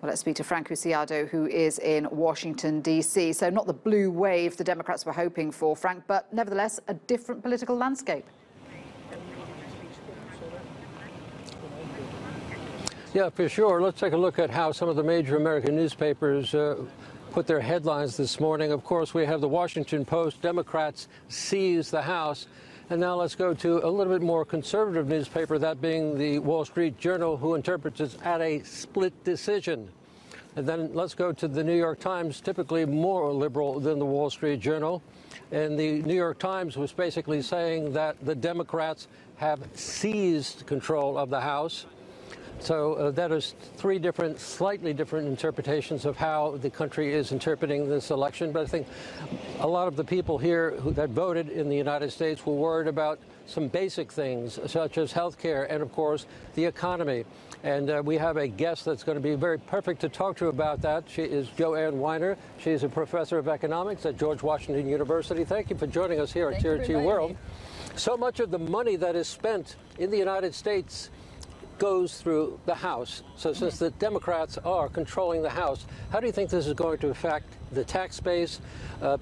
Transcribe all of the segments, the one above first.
Well, let's speak to Frank Uciado, who is in Washington, D.C. So not the blue wave the Democrats were hoping for, Frank, but nevertheless a different political landscape. Yeah, for sure. Let's take a look at how some of the major American newspapers put their headlines this morning. Of course, we have the Washington Post, Democrats seize the House. And now let's go to a little bit more conservative newspaper, that being the Wall Street Journal, who interprets it at a split decision. And then let's go to the New York Times, typically more liberal than the Wall Street Journal. And the New York Times was basically saying that the Democrats have seized control of the House. So that is three different, slightly different interpretations of how the country is interpreting this election. But I think a lot of the people here that voted in the United States were worried about some basic things, such as health care and, of course, the economy. And we have a guest that's going to be very perfect to talk to about that. She is Joann Weiner. She is a professor of economics at George Washington University. Thank you for joining us here at TRT World. So much of the money that is spent in the United States goes through the House. So since the Democrats are controlling the House, how do you think this is going to affect the tax base?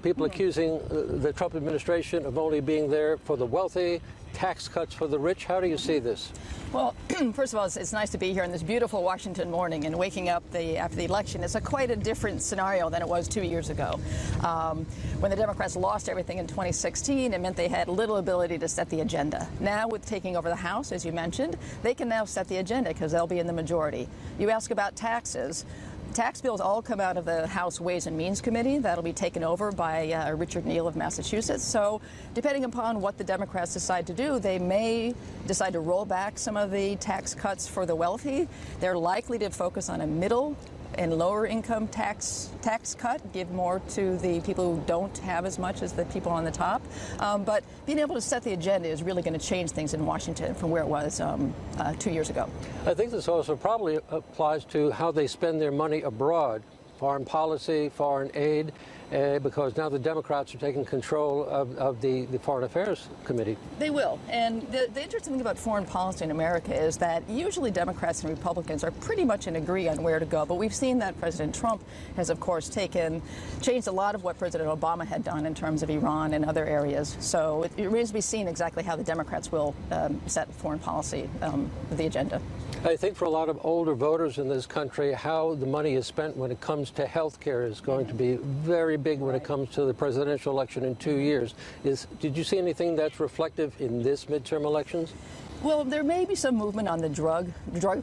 People accusing the Trump administration of only being there for the wealthy, tax cuts for the rich. How do you see this? Well, first of all, it's nice to be here in this beautiful Washington morning and waking up after the election. It's quite a different scenario than it was 2 years ago. When the Democrats lost everything in 2016, it meant they had little ability to set the agenda. Now, with taking over the House, as you mentioned, they can now set the agenda because they'll be in the majority. You ask about taxes. Tax bills all come out of the House Ways and Means Committee. That'll be taken over by Richard Neal of Massachusetts. So depending upon what the Democrats decide to do, they may decide to roll back some of the tax cuts for the wealthy. They're likely to focus on a middle and lower income tax cut, give more to the people who don't have as much as the people on the top. But being able to set the agenda is really going to change things in Washington from where it was 2 years ago. I think this also probably applies to how they spend their money abroad, foreign policy, foreign aid, because now the Democrats are taking control of the Foreign Affairs Committee. They will. And the interesting thing about foreign policy in America is that usually Democrats and Republicans are pretty much in agree on where to go. But we've seen that President Trump has, of course, changed a lot of what President Obama had done in terms of Iran and other areas. So it remains to be seen exactly how the Democrats will set foreign policy, the agenda. I think for a lot of older voters in this country, how the money is spent when it comes to health care is going to be very big when it comes to the presidential election in 2 years. Did you see anything that's reflective in this midterm elections? Well, there may be some movement on the drug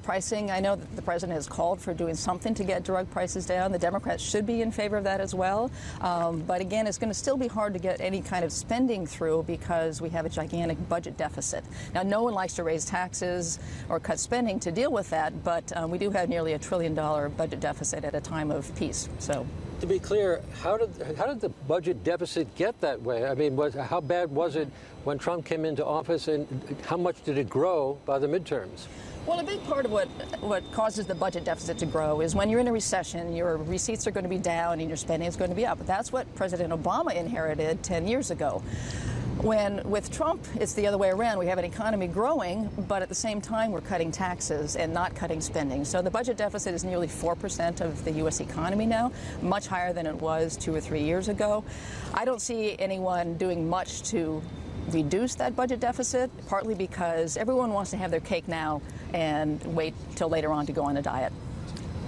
pricing. I know that the president has called for doing something to get drug prices down. The Democrats should be in favor of that as well. But again, it's going to still be hard to get any kind of spending through because we have a gigantic budget deficit. Now, no one likes to raise taxes or cut spending to deal with that, but we do have nearly $1 trillion budget deficit at a time of peace. So, to be clear, how did the budget deficit get that way? I mean, how bad was it when Trump came into office, and how much did it grow by the midterms? Well, a big part of what causes the budget deficit to grow is when you're in a recession, your receipts are going to be down and your spending is going to be up. That's what President Obama inherited 10 years ago. With Trump, it's the other way around. We have an economy growing, but at the same time, we're cutting taxes and not cutting spending. So the budget deficit is nearly 4% of the U.S. economy now, much higher than it was 2 or 3 years ago. I don't see anyone doing much to reduce that budget deficit, partly because everyone wants to have their cake now and wait till later on to go on a diet.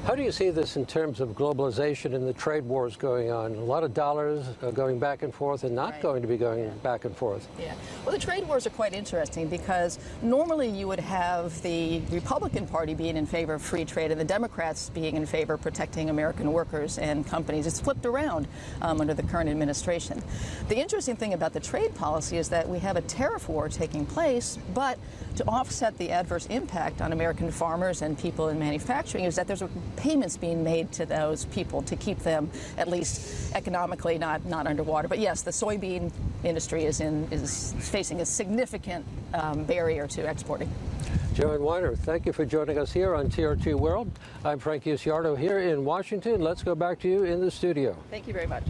How do you see this in terms of globalization and the trade wars going on? A lot of dollars going back and forth and not going to be going back and forth. Yeah. Well, the trade wars are quite interesting because normally you would have the Republican Party being in favor of free trade and the Democrats being in favor of protecting American workers and companies. It's flipped around under the current administration. The interesting thing about the trade policy is that we have a tariff war taking place, but to offset the adverse impact on American farmers and people in manufacturing is that there's payments being made to those people to keep them at least economically not underwater. But yes, the soybean industry is facing a significant barrier to exporting. Joann Weiner, thank you for joining us here on TRT World. I'm Frank Uciado here in Washington. Let's go back to you in the studio. Thank you very much.